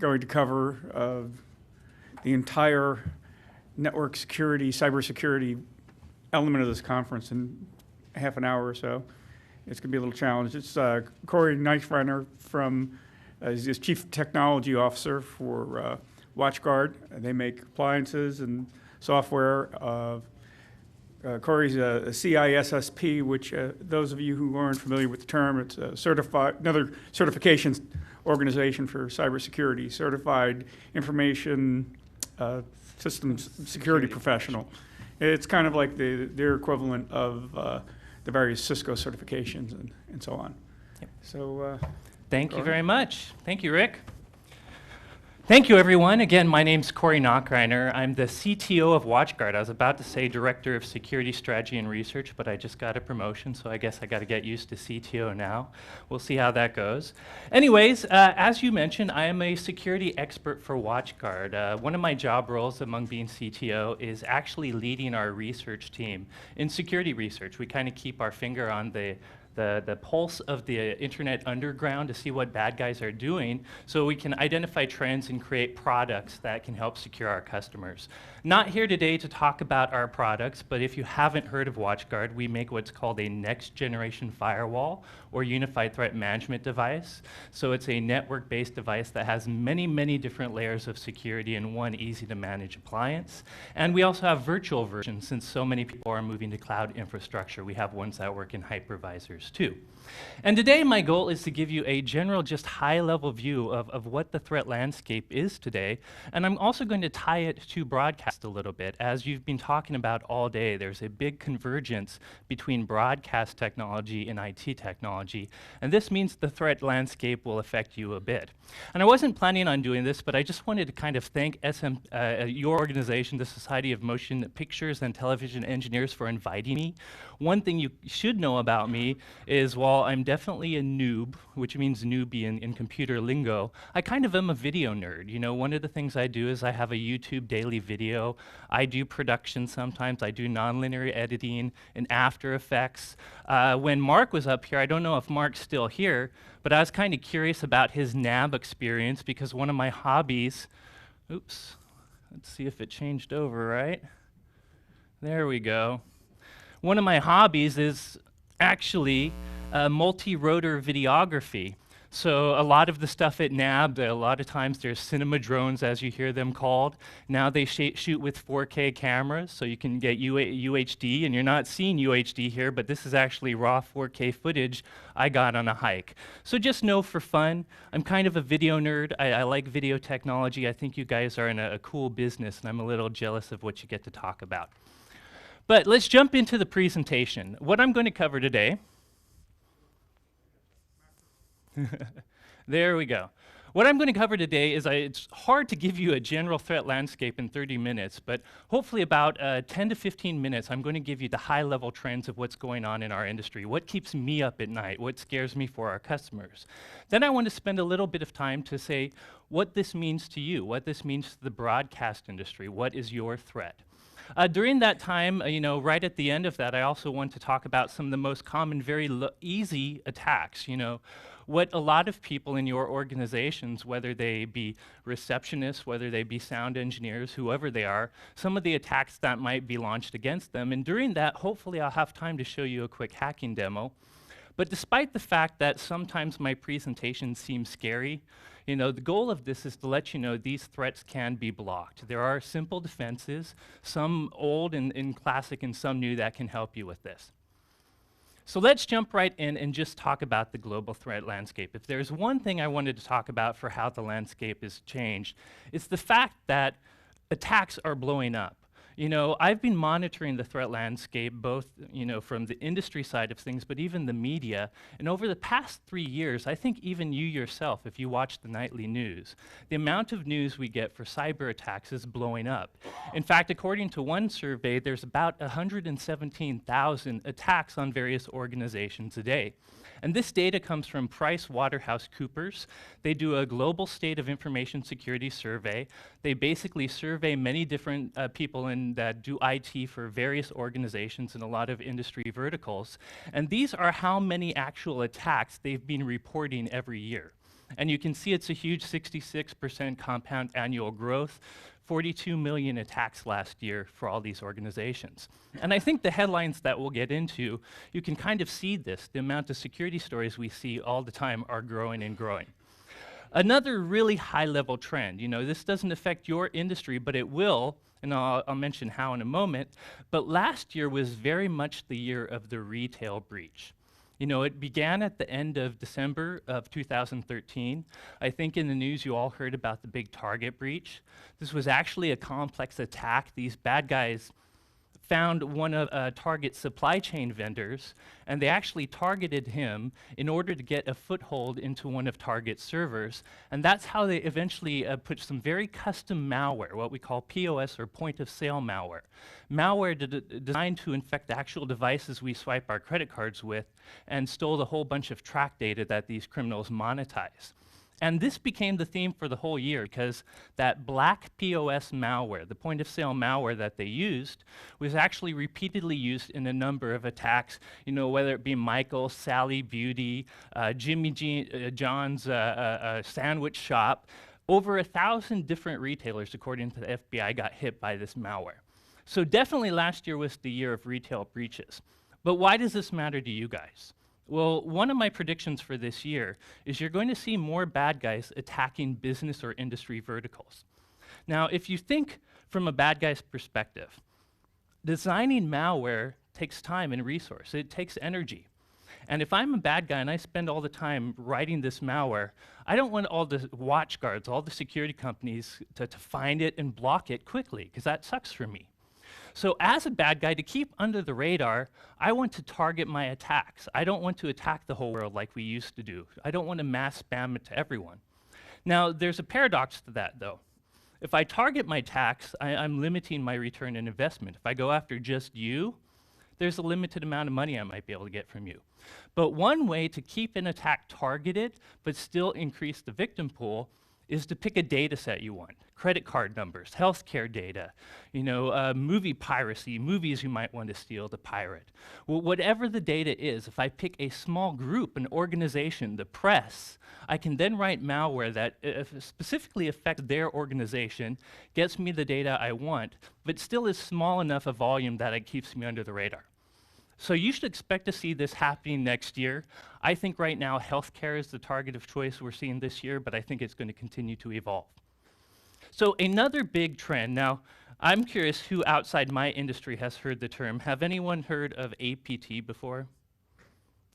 going to cover the entire network security, cybersecurity element of this conference in half an hour or so. It's going to be a little challenge. It's Corey Knifreiner from, he's Chief Technology Officer for WatchGuard. They make appliances and software. Corey's a CISSP, which those of you who aren't familiar with the term, it's another certification organization for cybersecurity, certified information systems security professional. It's kind of like their equivalent of the various Cisco certifications and so on. Yep. So, thank you very much. Thank you, Rick. Thank you, everyone. Again, my name's Corey Knifreiner. I'm the CTO of WatchGuard. I was about to say Director of Security Strategy and Research, but I just got a promotion, so I guess I got to get used to CTO now. We'll see how that goes. Anyways, as you mentioned, I am a security expert for WatchGuard. One of my job roles among being CTO is actually leading our research team in security research. We kind of keep our finger on the pulse of the internet underground to see what bad guys are doing so we can identify trends and create products that can help secure our customers. Not here today to talk about our products, but if you haven't heard of WatchGuard, we make what's called a next generation firewall or unified threat management device. So it's a network-based device that has many, many different layers of security in one easy to manage appliance. And we also have virtual versions since so many people are moving to cloud infrastructure. We have ones that work in hypervisors too. And today my goal is to give you a general, just high-level view of what the threat landscape is today. And I'm also going to tie it to broadcast a little bit. As you've been talking about all day, there's a big convergence between broadcast technology and IT technology. And this means the threat landscape will affect you a bit. And I wasn't planning on doing this, but I just wanted to kind of thank your organization, the Society of Motion Pictures and Television Engineers, for inviting me. One thing you should know about me is, while I'm definitely a noob, which means newbie in computer lingo, I kind of am a video nerd. You know, one of the things I do is I have a YouTube daily video. I do production sometimes. I do nonlinear editing in After Effects. When Mark was up here, I don't know if Mark's still here, but I was kind of curious about his NAB experience because one of my hobbies, oops, let's see if it changed over, right? There we go. One of my hobbies is actually multi-rotor videography. So a lot of the stuff at NAB, a lot of times there's cinema drones, as you hear them called. Now they shoot with 4K cameras, so you can get UHD, and you're not seeing UHD here, but this is actually raw 4K footage I got on a hike. So just know for fun, I'm kind of a video nerd. I like video technology. I think you guys are in a cool business, and I'm a little jealous of what you get to talk about. But let's jump into the presentation. What I'm going to cover today, there we go. What I'm going to cover today is, it's hard to give you a general threat landscape in 30 minutes, but hopefully about 10 to 15 minutes, I'm going to give you the high-level trends of what's going on in our industry, what keeps me up at night, what scares me for our customers. Then I want to spend a little bit of time to say what this means to you, what this means to the broadcast industry, what is your threat. During that time, right at the end of that, I also want to talk about some of the most common, very easy attacks. What a lot of people in your organizations, whether they be receptionists, whether they be sound engineers, whoever they are, some of the attacks that might be launched against them. And during that, hopefully I'll have time to show you a quick hacking demo. But despite the fact that sometimes my presentations seem scary, the goal of this is to let you know these threats can be blocked. There are simple defenses, some old and classic and some new, that can help you with this. So let's jump right in and just talk about the global threat landscape. If there's one thing I wanted to talk about for how the landscape has changed, it's the fact that attacks are blowing up. I've been monitoring the threat landscape both, from the industry side of things, but even the media. And over the past 3 years, I think even you yourself, if you watch the nightly news, the amount of news we get for cyber attacks is blowing up. In fact, according to one survey, there's about 117,000 attacks on various organizations a day. And this data comes from PricewaterhouseCoopers. They do a global state of information security survey. They basically survey many different people that do IT for various organizations in a lot of industry verticals. And these are how many actual attacks they've been reporting every year. And you can see it's a huge 66% compound annual growth, 42 million attacks last year for all these organizations. And I think the headlines that we'll get into, you can kind of see this. The amount of security stories we see all the time are growing and growing. Another really high-level trend, this doesn't affect your industry, but it will, and I'll mention how in a moment, but last year was very much the year of the retail breach. It began at the end of December of 2013. I think in the news you all heard about the big Target breach. This was actually a complex attack. These bad guys found one of Target's supply chain vendors, and they actually targeted him in order to get a foothold into one of Target's servers. And that's how they eventually put some very custom malware, what we call POS or point-of-sale malware. Malware designed to infect the actual devices we swipe our credit cards with, and stole a whole bunch of track data that these criminals monetize. And this became the theme for the whole year because that black POS malware, the point-of-sale malware that they used, was actually repeatedly used in a number of attacks, whether it be Michael, Sally Beauty, Jimmy John's sandwich shop. Over 1,000 different retailers, according to the FBI, got hit by this malware. So definitely last year was the year of retail breaches. But why does this matter to you guys? Well, one of my predictions for this year is you're going to see more bad guys attacking business or industry verticals. Now, if you think from a bad guy's perspective, designing malware takes time and resource. It takes energy. And if I'm a bad guy and I spend all the time writing this malware, I don't want all the watch guards, all the security companies to find it and block it quickly, because that sucks for me. So as a bad guy, to keep under the radar, I want to target my attacks. I don't want to attack the whole world like we used to do. I don't want to mass spam it to everyone. Now, there's a paradox to that, though. If I target my attacks, I'm limiting my return on investment. If I go after just you, there's a limited amount of money I might be able to get from you. But one way to keep an attack targeted but still increase the victim pool is to pick a data set you want. Credit card numbers, healthcare data, movie piracy, movies you might want to steal to pirate. Well, whatever the data is, if I pick a small group, an organization, the press, I can then write malware that specifically affects their organization, gets me the data I want, but still is small enough a volume that it keeps me under the radar. So you should expect to see this happening next year. I think right now healthcare is the target of choice we're seeing this year, but I think it's going to continue to evolve. So another big trend, now I'm curious who outside my industry has heard the term. Have anyone heard of APT before?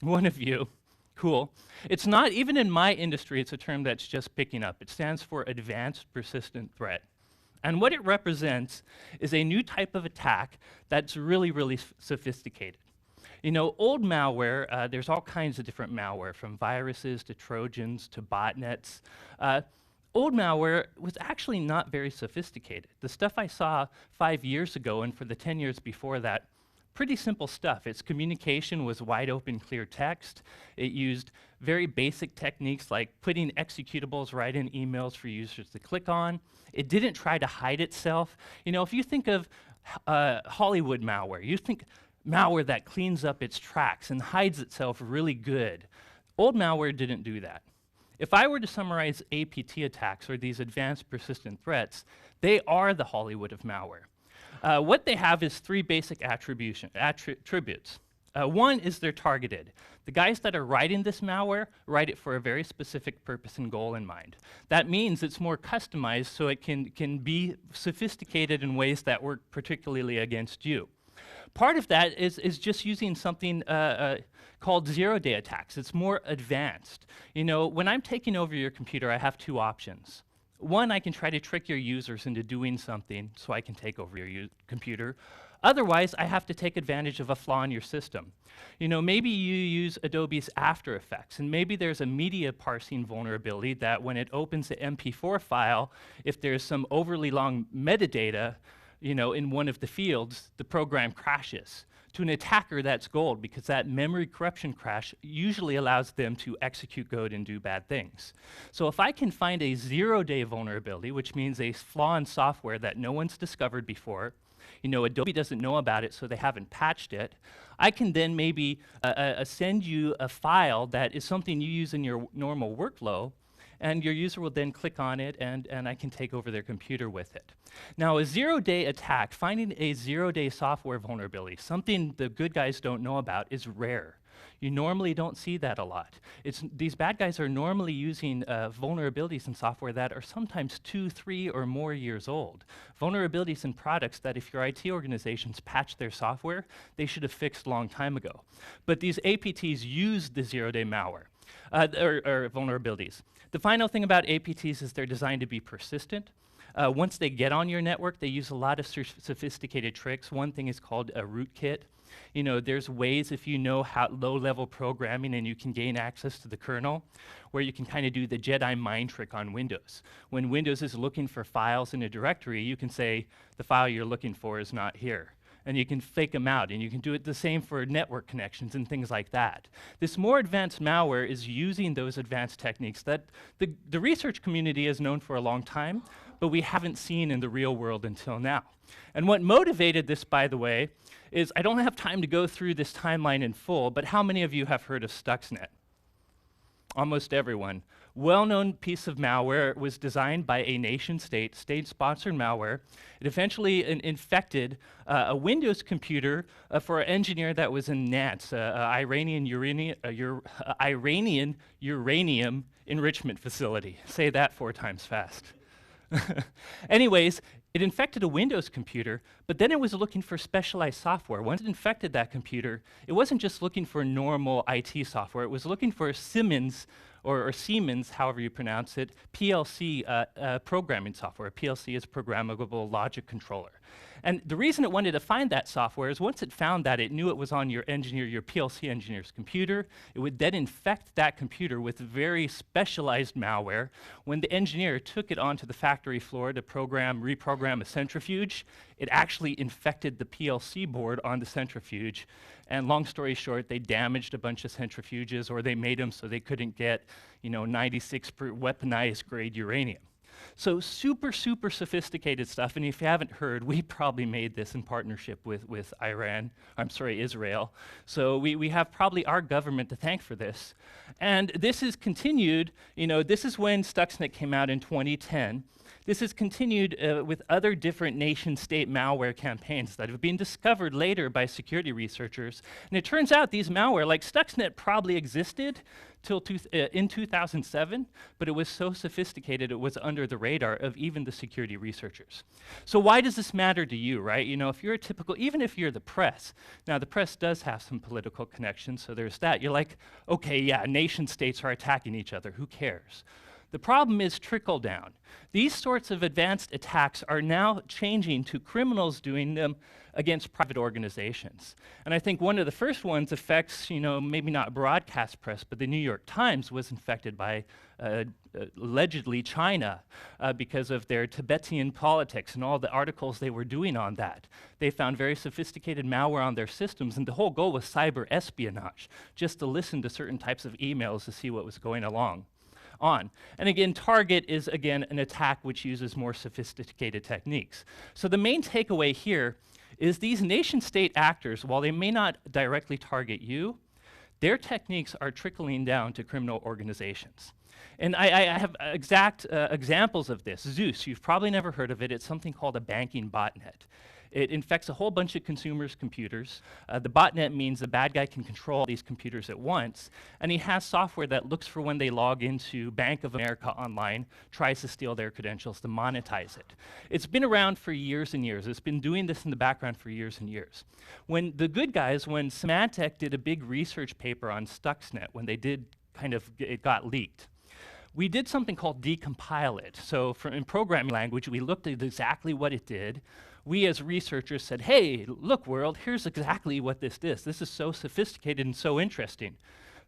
One of you. Cool. It's not, even in my industry, it's a term that's just picking up. It stands for Advanced Persistent Threat. And what it represents is a new type of attack that's really, really sophisticated. Old malware, there's all kinds of different malware, from viruses to Trojans to botnets. Old malware was actually not very sophisticated. The stuff I saw 5 years ago and for the 10 years before that, pretty simple stuff. Its communication was wide open, clear text. It used very basic techniques like putting executables right in emails for users to click on. It didn't try to hide itself. If you think of Hollywood malware, you think malware that cleans up its tracks and hides itself really good. Old malware didn't do that. If I were to summarize APT attacks, or these advanced persistent threats, they are the Hollywood of malware. What they have is three basic attributes. One is they're targeted. The guys that are writing this malware write it for a very specific purpose and goal in mind. That means it's more customized so it can be sophisticated in ways that work particularly against you. Part of that is just using something called zero-day attacks. It's more advanced. When I'm taking over your computer, I have two options. One, I can try to trick your users into doing something so I can take over your computer. Otherwise, I have to take advantage of a flaw in your system. Maybe you use Adobe's After Effects, and maybe there's a media parsing vulnerability that when it opens the MP4 file, if there's some overly long metadata, in one of the fields, the program crashes. To an attacker, that's gold, because that memory corruption crash usually allows them to execute code and do bad things. So if I can find a zero-day vulnerability, which means a flaw in software that no one's discovered before, Adobe doesn't know about it, so they haven't patched it, I can then maybe send you a file that is something you use in your normal workflow, and your user will then click on it, and I can take over their computer with it. Now, a zero-day attack, finding a zero-day software vulnerability, something the good guys don't know about, is rare. You normally don't see that a lot. These bad guys are normally using vulnerabilities in software that are sometimes 2, 3, or more years old. Vulnerabilities in products that if your IT organizations patch their software, they should have fixed a long time ago. But these APTs use the zero-day malware, or vulnerabilities. The final thing about APTs is they're designed to be persistent. Once they get on your network, they use a lot of sophisticated tricks. One thing is called a rootkit. You know, there's ways, if you know how low-level programming and you can gain access to the kernel, where you can kind of do the Jedi mind trick on Windows. When Windows is looking for files in a directory, you can say, the file you're looking for is not here. And you can fake them out, and you can do it the same for network connections and things like that. This more advanced malware is using those advanced techniques that the research community has known for a long time, but we haven't seen in the real world until now. And what motivated this, by the way, is I don't have time to go through this timeline in full, but how many of you have heard of Stuxnet? Almost everyone. Well-known piece of malware. It was designed by a nation-state, state-sponsored malware. It eventually infected a Windows computer for an engineer that was in NATS, Iranian uranium enrichment facility. Say that 4 times fast. Anyways, it infected a Windows computer, but then it was looking for specialized software. Once it infected that computer, it wasn't just looking for normal IT software. It was looking for Siemens, or Siemens, however you pronounce it, PLC programming software. PLC is Programmable Logic Controller. And the reason it wanted to find that software is once it found that, it knew it was on your PLC engineer's computer. It would then infect that computer with very specialized malware. When the engineer took it onto the factory floor to reprogram a centrifuge, it actually infected the PLC board on the centrifuge. And long story short, they damaged a bunch of centrifuges, or they made them so they couldn't get, 96 weaponized grade uranium. So super, super sophisticated stuff. And if you haven't heard, we probably made this in partnership with Israel. So we have probably our government to thank for this. And this is continued, this is when Stuxnet came out in 2010. This is continued with other different nation-state malware campaigns that have been discovered later by security researchers. And it turns out these malware, like Stuxnet, probably existed till in 2007, but it was so sophisticated it was under the radar of even the security researchers. So why does this matter to you, right? If you're a typical, even if you're the press, now the press does have some political connections, so there's that. You're like, okay, yeah, nation-states are attacking each other, who cares? The problem is trickle down. These sorts of advanced attacks are now changing to criminals doing them against private organizations. And I think one of the first ones affects, maybe not broadcast press, but the New York Times was infected by allegedly China because of their Tibetan politics and all the articles they were doing on that. They found very sophisticated malware on their systems, and the whole goal was cyber espionage, just to listen to certain types of emails to see what was going on. And again, target is, again, an attack which uses more sophisticated techniques. So the main takeaway here is these nation-state actors, while they may not directly target you, their techniques are trickling down to criminal organizations. And I have exact examples of this. Zeus, you've probably never heard of it. It's something called a banking botnet. It infects a whole bunch of consumers' computers. The botnet means the bad guy can control these computers at once, and he has software that looks for when they log into Bank of America online, tries to steal their credentials to monetize it. It's been around for years and years. It's been doing this in the background for years and years. When the good guys, when Symantec did a big research paper on Stuxnet, when they did it got leaked, we did something called decompile it. So in programming language, we looked at exactly what it did. We as researchers said, hey, look world, here's exactly what this is. This is so sophisticated and so interesting.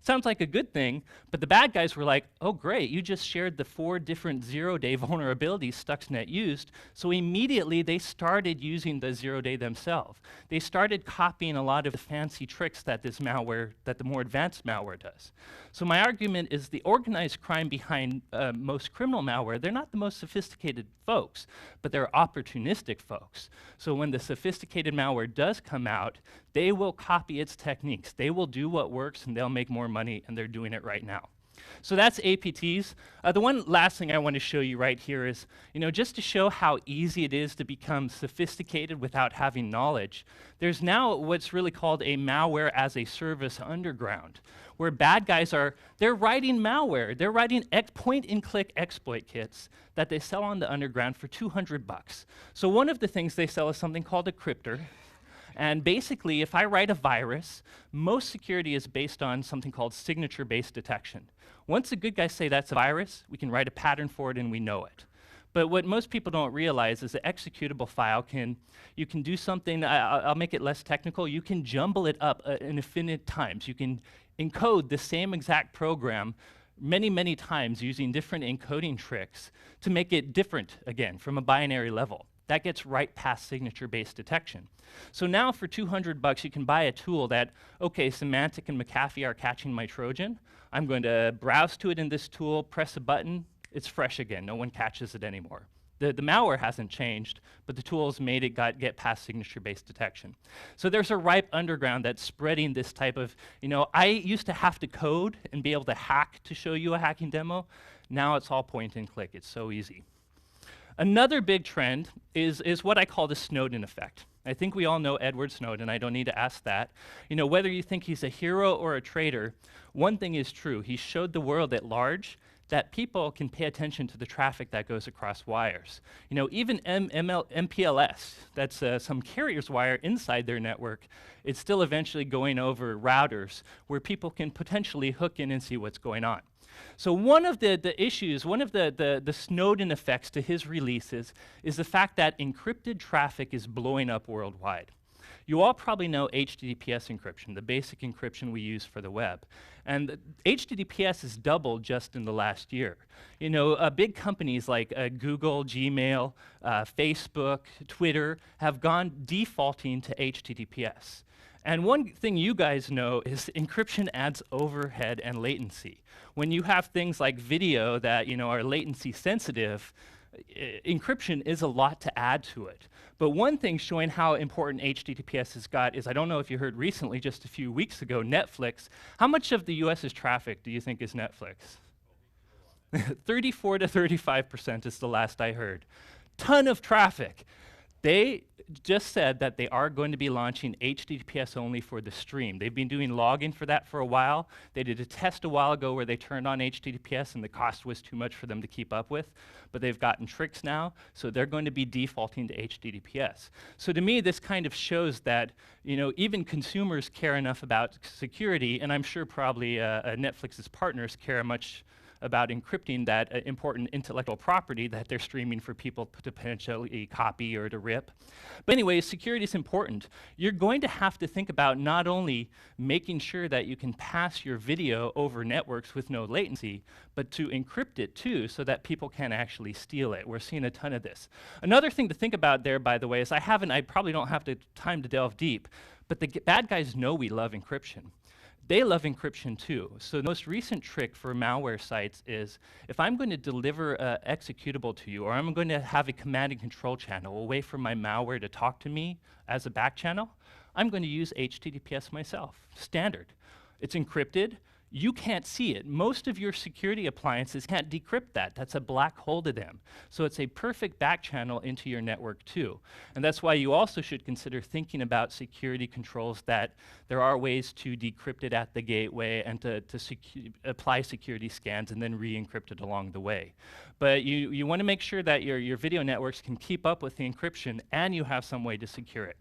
Sounds like a good thing, but the bad guys were like, oh great, you just shared the 4 different zero-day vulnerabilities Stuxnet used, so immediately they started using the zero-day themselves. They started copying a lot of the fancy tricks that this malware, that the more advanced malware does. So my argument is the organized crime behind most criminal malware, they're not the most sophisticated folks, but they're opportunistic folks. So when the sophisticated malware does come out, they will copy its techniques. They will do what works and they'll make more money, and they're doing it right now. So that's APTs. The one last thing I want to show you right here is, just to show how easy it is to become sophisticated without having knowledge, there's now what's really called a malware as a service underground, where bad guys they're writing malware. They're writing point-and-click exploit kits that they sell on the underground for $200. So one of the things they sell is something called a cryptor. And basically, if I write a virus, most security is based on something called signature-based detection. Once the good guys say that's a virus, we can write a pattern for it and we know it. But what most people don't realize is the executable file you can do something, I'll make it less technical, you can jumble it up infinite times. You can encode the same exact program many, many times using different encoding tricks to make it different again from a binary level. That gets right past signature-based detection. So now for $200, you can buy a tool that, okay, Symantec and McAfee are catching my Trojan. I'm going to browse to it in this tool, press a button, it's fresh again. No one catches it anymore. The malware hasn't changed, but the tools made it get past signature-based detection. So there's a ripe underground that's spreading this type of, I used to have to code and be able to hack to show you a hacking demo. Now it's all point and click. It's so easy. Another big trend is what I call the Snowden Effect. I think we all know Edward Snowden. I don't need to ask that. Whether you think he's a hero or a traitor, one thing is true. He showed the world at large that people can pay attention to the traffic that goes across wires. Even MPLS, that's some carrier's wire inside their network, it's still eventually going over routers where people can potentially hook in and see what's going on. So one of the issues, one of the Snowden effects to his releases is the fact that encrypted traffic is blowing up worldwide. You all probably know HTTPS encryption, the basic encryption we use for the web. And HTTPS has doubled just in the last year. Big companies like Google, Gmail, Facebook, Twitter have gone defaulting to HTTPS. And one thing you guys know is encryption adds overhead and latency. When you have things like video that are latency sensitive, encryption is a lot to add to it. But one thing showing how important HTTPS has got is, I don't know if you heard recently, just a few weeks ago, Netflix. How much of the US's traffic do you think is Netflix? 34 to 35% is the last I heard. Ton of traffic. They just said that they are going to be launching HTTPS only for the stream. They've been doing logging for that for a while. They did a test a while ago where they turned on HTTPS and the cost was too much for them to keep up with, but they've gotten tricks now, so they're going to be defaulting to HTTPS. So to me, this kind of shows that even consumers care enough about security, and I'm sure probably Netflix's partners care much about encrypting that important intellectual property that they're streaming for people to potentially copy or to rip. But anyway, security is important. You're going to have to think about not only making sure that you can pass your video over networks with no latency, but to encrypt it too so that people can't actually steal it. We're seeing a ton of this. Another thing to think about there, by the way, is I probably don't have the time to delve deep, but the bad guys know we love encryption. They love encryption too. So the most recent trick for malware sites is, if I'm going to deliver an executable to you, or I'm going to have a command and control channel, a way for my malware to talk to me as a back channel, I'm going to use HTTPS myself, standard. It's encrypted. You can't see it. Most of your security appliances can't decrypt that. That's a black hole to them. So it's a perfect back channel into your network too. And that's why you also should consider thinking about security controls, that there are ways to decrypt it at the gateway and to apply security scans and then re-encrypt it along the way. But you want to make sure that your video networks can keep up with the encryption and you have some way to secure it.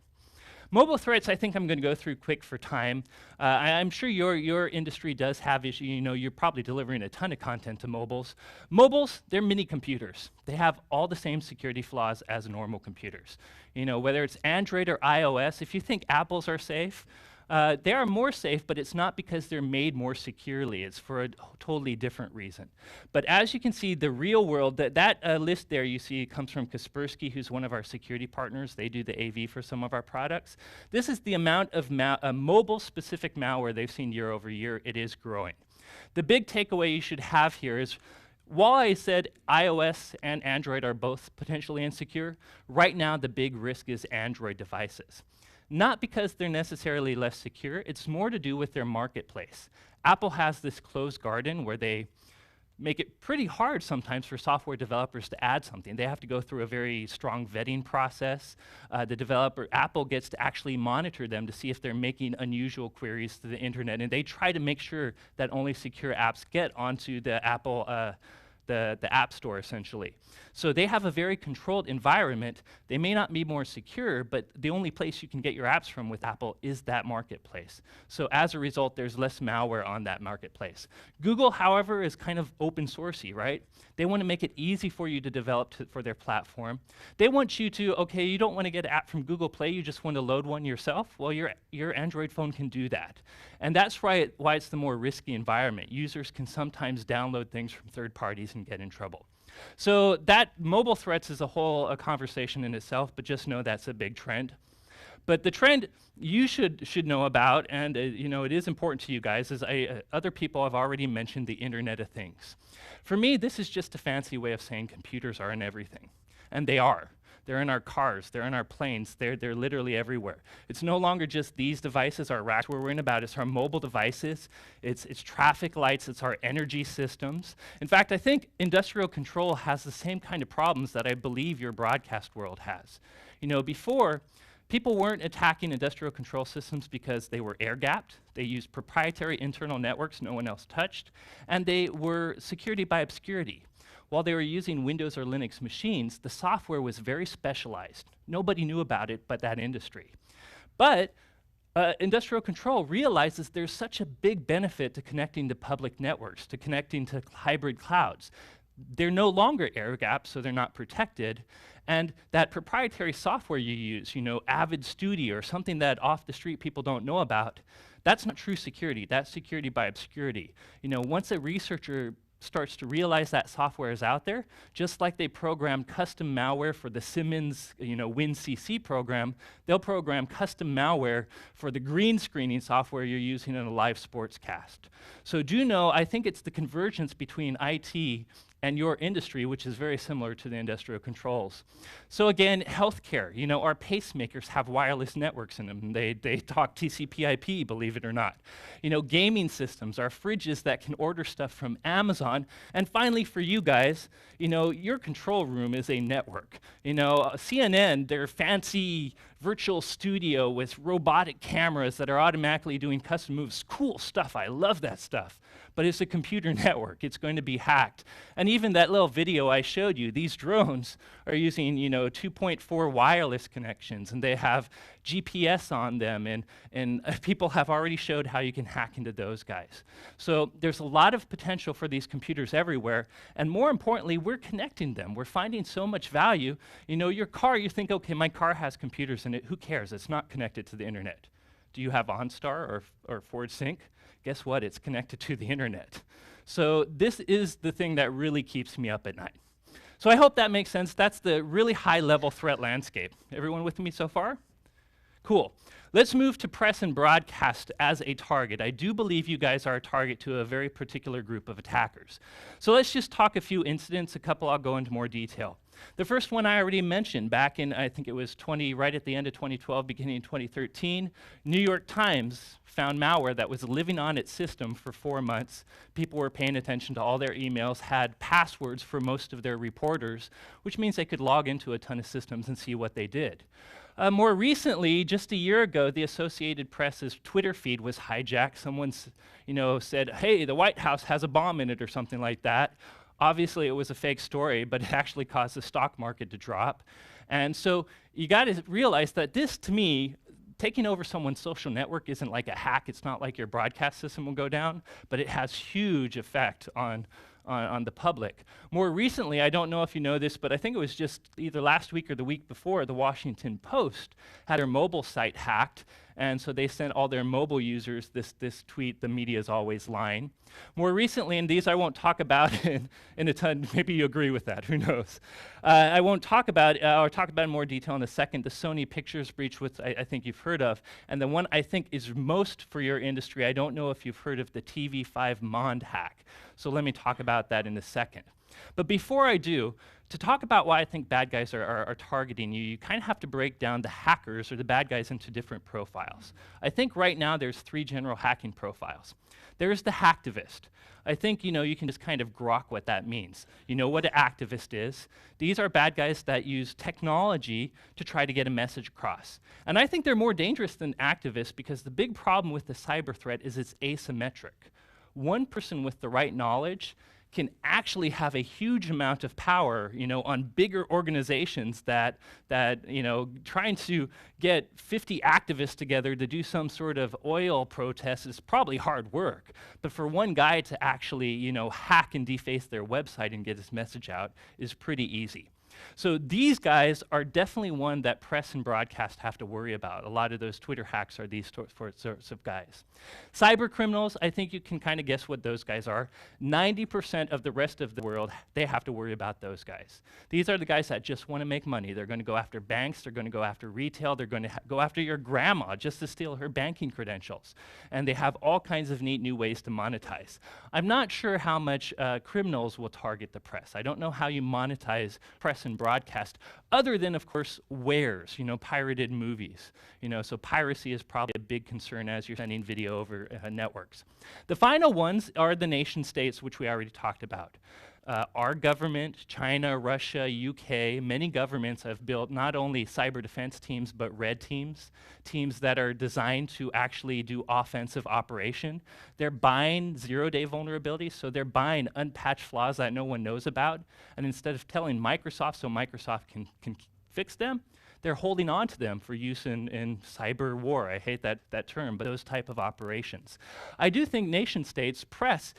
Mobile threats, I think I'm going to go through quick for time. I'm sure your industry does have issues. You're probably delivering a ton of content to mobiles. Mobiles, they're mini computers. They have all the same security flaws as normal computers. Whether it's Android or iOS, if you think Apples are safe, they are more safe, but it's not because they're made more securely. It's for a totally different reason. But as you can see, the real world, that list there you see comes from Kaspersky, who's one of our security partners. They do the AV for some of our products. This is the amount of mobile-specific malware they've seen year over year. It is growing. The big takeaway you should have here is, while I said iOS and Android are both potentially insecure, right now the big risk is Android devices. not because they're necessarily less secure. It's more to do with their marketplace. Apple has this closed garden where they make it pretty hard sometimes for software developers to add something. They have to go through a very strong vetting process. The developer, Apple, gets to actually monitor them to see if they're making unusual queries to the internet, and they try to make sure that only secure apps get onto the Apple the App Store, essentially. So they have a very controlled environment. They may not be more secure, but the only place you can get your apps from with Apple is that marketplace. So as a result, there's less malware on that marketplace. Google, however, is kind of open sourcey, right? They want to make it easy for you to develop for their platform. They want you to, okay, you don't want to get an app from Google Play, you just want to load one yourself? Well, your Android phone can do that. And that's why it's the more risky environment. Users can sometimes download things from third parties and get in trouble. So that mobile threats is a conversation in itself, but just know that's a big trend. But the trend you should know about, and it is important to you guys, is other people have already mentioned the Internet of Things. For me, this is just a fancy way of saying computers are in everything, and they are. They're in our cars, they're in our planes, they're literally everywhere. It's no longer just these devices, our racks we're worrying about, it's our mobile devices, it's traffic lights, it's our energy systems. In fact, I think industrial control has the same kind of problems that I believe your broadcast world has. Before, people weren't attacking industrial control systems because they were air-gapped, they used proprietary internal networks no one else touched, and they were security by obscurity. While they were using Windows or Linux machines, the software was very specialized. Nobody knew about it but that industry. But industrial control realizes there's such a big benefit to connecting to public networks, to connecting to hybrid clouds. They're no longer air-gapped, so they're not protected. And that proprietary software you use, Avid Studio or something that off the street people don't know about, that's not true security. That's security by obscurity. Once a researcher starts to realize that software is out there, just like they programmed custom malware for the Siemens WinCC program, they'll program custom malware for the green screening software you're using in a live sportscast. So do know, I think it's the convergence between IT and your industry, which is very similar to the industrial controls. So again, healthcare, our pacemakers have wireless networks in them. They talk TCP/IP, believe it or not. Gaming systems, our fridges that can order stuff from Amazon. And finally, for you guys, your control room is a network. CNN, their fancy virtual studio with robotic cameras that are automatically doing custom moves, cool stuff, I love that stuff. But it's a computer network, it's going to be hacked. And even that little video I showed you, these drones are using 2.4 wireless connections, and they have GPS on them, and people have already showed how you can hack into those guys. So there's a lot of potential for these computers everywhere, and more importantly, we're connecting them. We're finding so much value. Your car, you think, okay, my car has computers in it, who cares? It's not connected to the internet. Do you have OnStar or Ford Sync? Guess what? It's connected to the internet. So this is the thing that really keeps me up at night. So I hope that makes sense. That's the really high-level threat landscape. Everyone with me so far? Cool. Let's move to press and broadcast as a target. I do believe you guys are a target to a very particular group of attackers. So let's just talk a few incidents, a couple I'll go into more detail. The first one I already mentioned back in, I think it was right at the end of 2012, beginning of 2013, New York Times found malware that was living on its system for 4 months. People were paying attention to all their emails, had passwords for most of their reporters, which means they could log into a ton of systems and see what they did. More recently, just a year ago, the Associated Press's Twitter feed was hijacked. Someone said, hey, the White House has a bomb in it or something like that. Obviously, it was a fake story, but it actually caused the stock market to drop. And so you got to realize that this, to me, taking over someone's social network isn't like a hack. It's not like your broadcast system will go down, but it has huge effect on the public. More recently, I don't know if you know this, but I think it was just either last week or the week before, the Washington Post had their mobile site hacked, and so they sent all their mobile users this tweet, "The media is always lying." More recently, and these I won't talk about in a ton, maybe you agree with that, who knows. I won't talk about, I'll talk about in more detail in a second, the Sony Pictures breach, which I think you've heard of, and the one I think is most for your industry, I don't know if you've heard of the TV5 Mond hack. So let me talk about that in a second. But before I do, to talk about why I think bad guys are targeting you, you kind of have to break down the hackers or the bad guys into different profiles. I think right now there's 3 general hacking profiles. There's the hacktivist. I think you can just kind of grok what that means. You know what an activist is. These are bad guys that use technology to try to get a message across. And I think they're more dangerous than activists because the big problem with the cyber threat is it's asymmetric. One person with the right knowledge can actually have a huge amount of power, on bigger organizations that trying to get 50 activists together to do some sort of oil protest is probably hard work. But for one guy to actually, hack and deface their website and get his message out is pretty easy. So these guys are definitely one that press and broadcast have to worry about. A lot of those Twitter hacks are these sorts of guys. Cyber criminals, I think you can kind of guess what those guys are. 90% of the rest of the world, they have to worry about those guys. These are the guys that just want to make money. They're going to go after banks. They're going to go after retail. They're going to go after your grandma just to steal her banking credentials. And they have all kinds of neat new ways to monetize. I'm not sure how much criminals will target the press. I don't know how you monetize press and broadcast, other than, of course, wares, pirated movies. So piracy is probably a big concern as you're sending video over networks. The final ones are the nation states, which we already talked about. Our government, China, Russia, UK, many governments have built not only cyber defense teams, but red teams, teams that are designed to actually do offensive operation. They're buying zero-day vulnerabilities, so they're buying unpatched flaws that no one knows about, and instead of telling Microsoft so Microsoft can fix them, they're holding on to them for use in cyber war. I hate that term, but those type of operations. I do think nation states, press,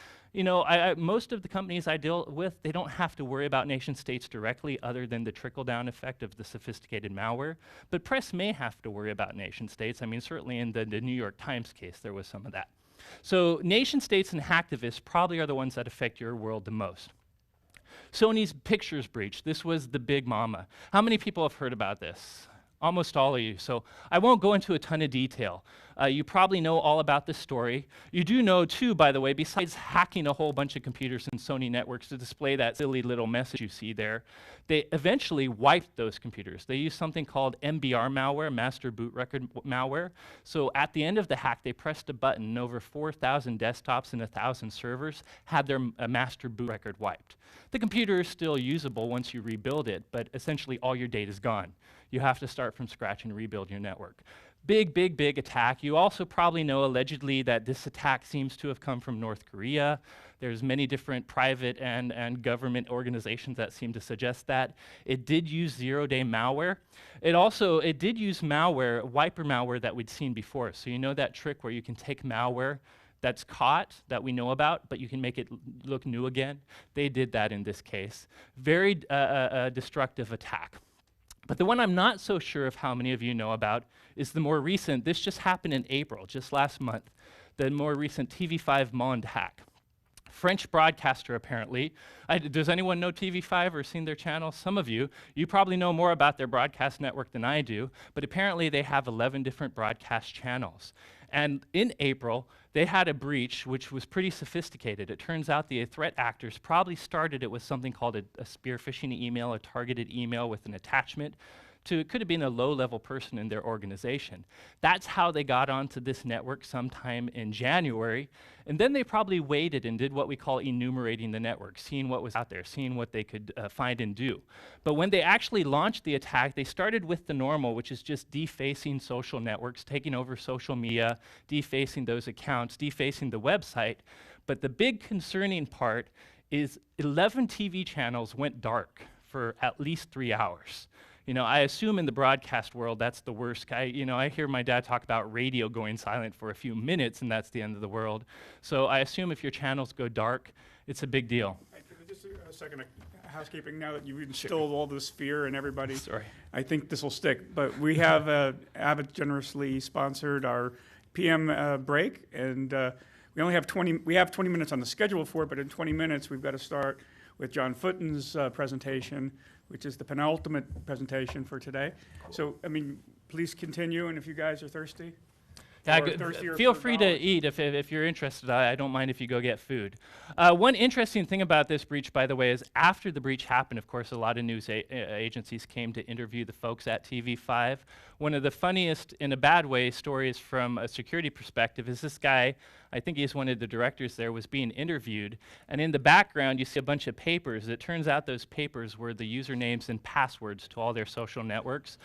most of the companies I deal with, they don't have to worry about nation states directly other than the trickle-down effect of the sophisticated malware. But press may have to worry about nation states. I mean, certainly in the New York Times case, there was some of that. So nation states and hacktivists probably are the ones that affect your world the most. Sony's pictures breach. This was the big mama. How many people have heard about this? Almost all of you. So I won't go into a ton of detail. You probably know all about this story. You do know, too, by the way, besides hacking a whole bunch of computers and Sony networks to display that silly little message you see there, they eventually wiped those computers. They used something called MBR malware, master boot record malware. So at the end of the hack, they pressed a button, and over 4,000 desktops and 1,000 servers had their master boot record wiped. The computer is still usable once you rebuild it, but essentially all your data is gone. You have to start from scratch and rebuild your network. Big, big, big attack. You also probably know allegedly that this attack seems to have come from North Korea. There's many different private and government organizations that seem to suggest that. It did use zero-day malware. It did use malware, wiper malware that we'd seen before. So you know that trick where you can take malware that's caught, that we know about, but you can make it look new again? They did that in this case. Very destructive attack. But the one I'm not so sure of how many of you know about is the more recent, this just happened in April, just last month, the more recent TV5 Monde hack. French broadcaster, apparently. Does anyone know TV5 or seen their channel? Some of you. You probably know more about their broadcast network than I do, but apparently they have 11 different broadcast channels. And in April, they had a breach which was pretty sophisticated. It turns out the threat actors probably started it with something called a spear phishing email, a targeted email with an attachment to, it could have been a low-level person in their organization. That's how they got onto this network sometime in January. And then they probably waited and did what we call enumerating the network, seeing what was out there, seeing what they could find and do. But when they actually launched the attack, they started with the normal, which is just defacing social networks, taking over social media, defacing those accounts, defacing the website. But the big concerning part is 11 TV channels went dark for at least 3 hours. I assume in the broadcast world, that's the worst. I hear my dad talk about radio going silent for a few minutes, and that's the end of the world. So I assume if your channels go dark, it's a big deal. Just a second of housekeeping. Now that you've instilled all this fear in everybody, Sorry. I think this will stick. But we have Abbott generously sponsored our PM break, and we only have 20 minutes on the schedule for it. But in 20 minutes, we've got to start with John Footen's presentation, which is the penultimate presentation for today. So, please continue, and if you guys are thirsty. Yeah, or thirstier feel for free to knowledge. eat if you're interested. I don't mind if you go get food. One interesting thing about this breach, by the way, is after the breach happened, of course, a lot of news agencies came to interview the folks at TV5. One of the funniest, in a bad way, stories from a security perspective is this guy, I think he's one of the directors there, was being interviewed. And in the background, you see a bunch of papers. It turns out those papers were the usernames and passwords to all their social networks.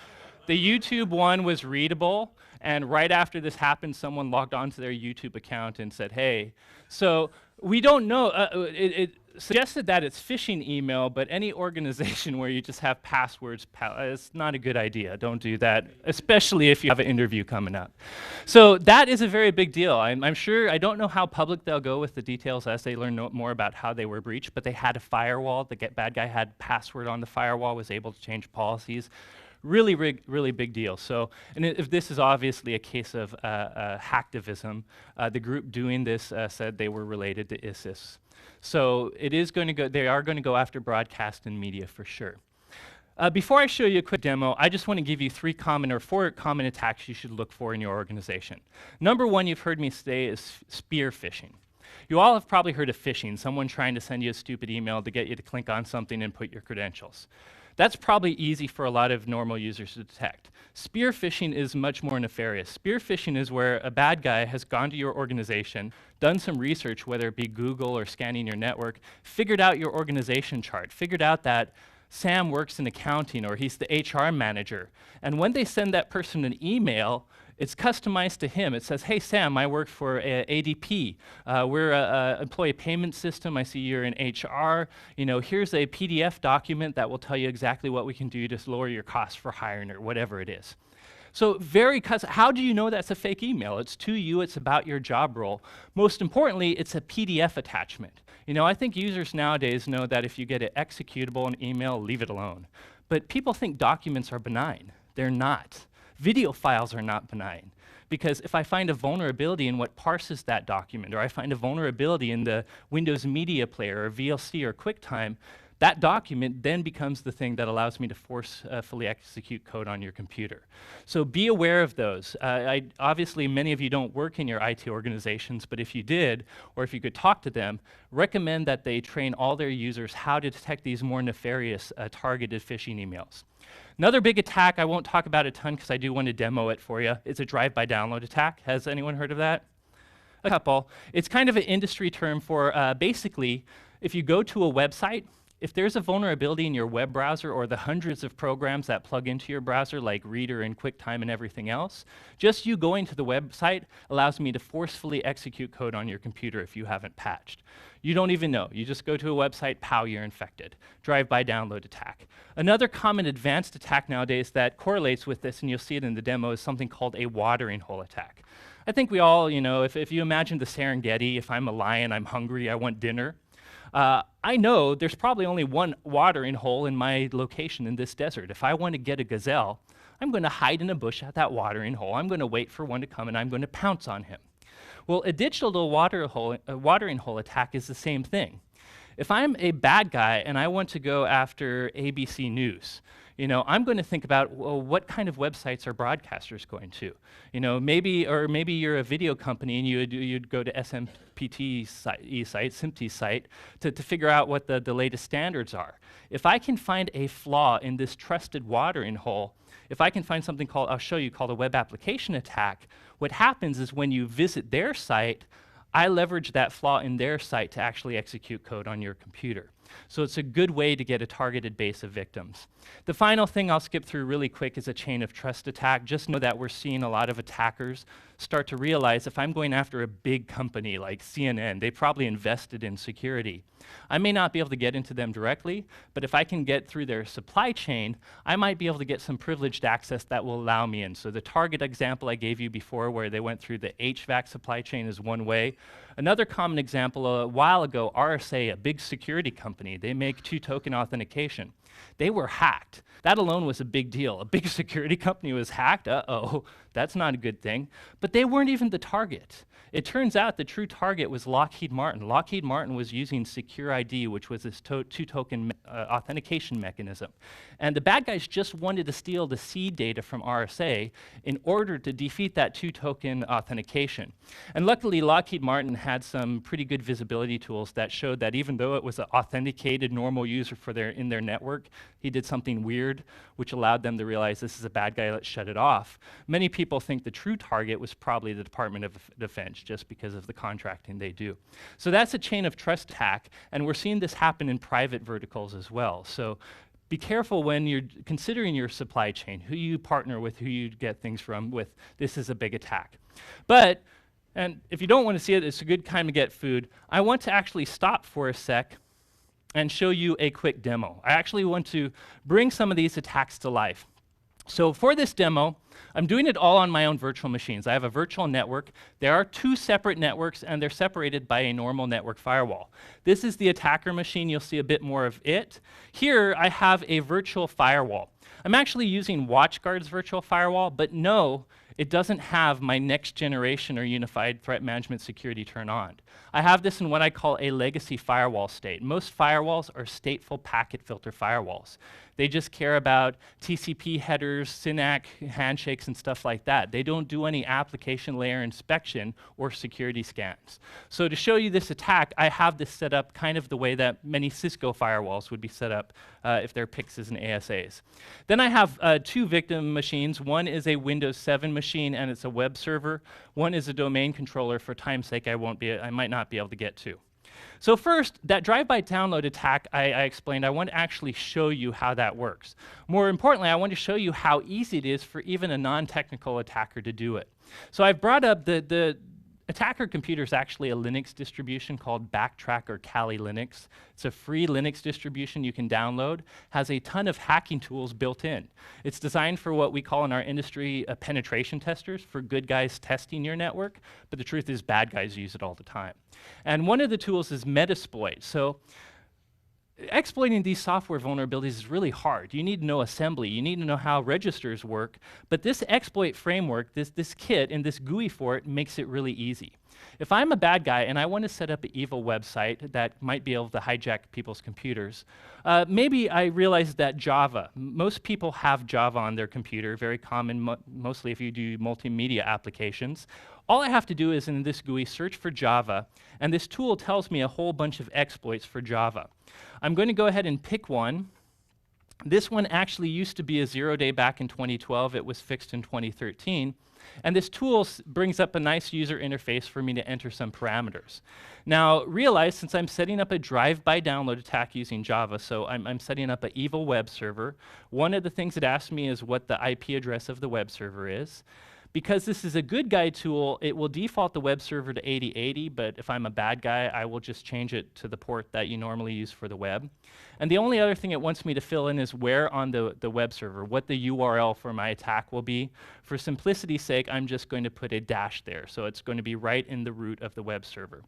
The YouTube one was readable, and right after this happened, someone logged onto their YouTube account and said, hey. So we don't know. It suggested that it's phishing email, but any organization where you just have passwords, it's not a good idea. Don't do that, especially if you have an interview coming up. So that is a very big deal. I'm sure, I don't know how public they'll go with the details as they learn more about how they were breached, but they had a firewall. The bad guy had password on the firewall, was able to change policies. Really, really big deal. So, and if this is obviously a case of hacktivism, the group doing this said they were related to ISIS. So it is going to go, they are going to go after broadcast and media for sure. Before I show you a quick demo, I just want to give you four common attacks you should look for in your organization. Number one, you've heard me say, is spear phishing. You all have probably heard of phishing, someone trying to send you a stupid email to get you to click on something and put your credentials. That's probably easy for a lot of normal users to detect. Spear phishing is much more nefarious. Spear phishing is where a bad guy has gone to your organization, done some research, whether it be Google or scanning your network, figured out your organization chart, figured out that Sam works in accounting or he's the HR manager. And when they send that person an email, it's customized to him. It says, hey, Sam, I work for ADP. We're an employee payment system. I see you're in HR. You know, here's a PDF document that will tell you exactly what we can do to lower your costs for hiring or whatever it is. So how do you know that's a fake email? It's to you, it's about your job role. Most importantly, it's a PDF attachment. You know, I think users nowadays know that if you get an executable in email, leave it alone. But people think documents are benign. They're not. Video files are not benign, because if I find a vulnerability in what parses that document, or I find a vulnerability in the Windows Media Player or VLC or QuickTime, that document then becomes the thing that allows me to forcefully execute code on your computer. So be aware of those. Obviously, many of you don't work in your IT organizations, but if you did, or if you could talk to them, recommend that they train all their users how to detect these more nefarious targeted phishing emails. Another big attack, I won't talk about a ton because I do want to demo it for you, is a drive-by download attack. Has anyone heard of that? A couple. It's kind of an industry term for basically, if you go to a website, if there's a vulnerability in your web browser or the hundreds of programs that plug into your browser like Reader and QuickTime and everything else, just you going to the website allows me to forcefully execute code on your computer if you haven't patched. You don't even know. You just go to a website, pow, you're infected. Drive-by download attack. Another common advanced attack nowadays that correlates with this, and you'll see it in the demo, is something called a watering hole attack. I think we all, you know, if you imagine the Serengeti, if I'm a lion, I'm hungry, I want dinner. I know there's probably only one watering hole in my location in this desert. If I want to get a gazelle, I'm going to hide in a bush at that watering hole. I'm going to wait for one to come, and I'm going to pounce on him. Well, a digital watering hole attack is the same thing. If I'm a bad guy and I want to go after ABC News, you know, I'm going to think about, well, what kind of websites are broadcasters going to? You know, maybe you're a video company and you'd go to SMPT's site to figure out what the latest standards are. If I can find a flaw in this trusted watering hole, if I can find something called, I'll show you, called a web application attack, what happens is when you visit their site, I leverage that flaw in their site to actually execute code on your computer. So it's a good way to get a targeted base of victims. The final thing I'll skip through really quick is a chain of trust attack. Just know that we're seeing a lot of attackers start to realize if I'm going after a big company like CNN, they probably invested in security. I may not be able to get into them directly, but if I can get through their supply chain, I might be able to get some privileged access that will allow me in. So the Target example I gave you before where they went through the HVAC supply chain is one way. Another common example, a while ago, RSA, a big security company, they make two-token authentication. They were hacked. That alone was a big deal. A big security company was hacked, uh-oh, that's not a good thing. But they weren't even the target. It turns out the true target was Lockheed Martin. Lockheed Martin was using Secure ID, which was this two-token authentication mechanism. And the bad guys just wanted to steal the seed data from RSA in order to defeat that two-token authentication. And luckily, Lockheed Martin had some pretty good visibility tools that showed that even though it was an authenticated normal user in their network, he did something weird, which allowed them to realize this is a bad guy, let's shut it off. Many people think the true target was probably the Department of Defense, just because of the contracting they do. So that's a chain of trust hack, and we're seeing this happen in private verticals as well. So be careful when you're considering your supply chain, who you partner with, who you get things from with. This is a big attack. But, and if you don't want to see it, it's a good time to get food. I want to actually stop for a sec and show you a quick demo. I actually want to bring some of these attacks to life. So for this demo, I'm doing it all on my own virtual machines. I have a virtual network. There are two separate networks, and they're separated by a normal network firewall. This is the attacker machine. You'll see a bit more of it. Here, I have a virtual firewall. I'm actually using WatchGuard's virtual firewall, but no, it doesn't have my next generation or unified threat management security turned on. I have this in what I call a legacy firewall state. Most firewalls are stateful packet filter firewalls. They just care about TCP headers, SYNAC handshakes, and stuff like that. They don't do any application layer inspection or security scans. So to show you this attack, I have this set up kind of the way that many Cisco firewalls would be set up if they're PIXs and ASAs. Then I have two victim machines. One is a Windows 7 machine, and it's a web server. One is a domain controller. For time's sake, I might not be able to get to. So first, that drive-by download attack I explained, I want to actually show you how that works. More importantly, I want to show you how easy it is for even a non-technical attacker to do it. So I've brought up the attacker computer is actually a Linux distribution called Backtrack or Kali Linux. It's a free Linux distribution you can download, has a ton of hacking tools built in. It's designed for what we call in our industry penetration testers, for good guys testing your network, but the truth is bad guys use it all the time. And one of the tools is Metasploit. So exploiting these software vulnerabilities is really hard. You need to know assembly. You need to know how registers work. But this exploit framework, this kit and this GUI for it makes it really easy. If I'm a bad guy and I want to set up an evil website that might be able to hijack people's computers, maybe I realize that Java, most people have Java on their computer, very common, mostly if you do multimedia applications. All I have to do is in this GUI search for Java, and this tool tells me a whole bunch of exploits for Java. I'm going to go ahead and pick one. This one actually used to be a 0-day back in 2012. It was fixed in 2013. And this tool brings up a nice user interface for me to enter some parameters. Now, realize, since I'm setting up a drive-by download attack using Java, so I'm setting up an evil web server, one of the things it asks me is what the IP address of the web server is. Because this is a good guy tool, it will default the web server to 8080, but if I'm a bad guy, I will just change it to the port that you normally use for the web. And the only other thing it wants me to fill in is where on the web server, what the URL for my attack will be. For simplicity's sake, I'm just going to put a dash there, so it's going to be right in the root of the web server.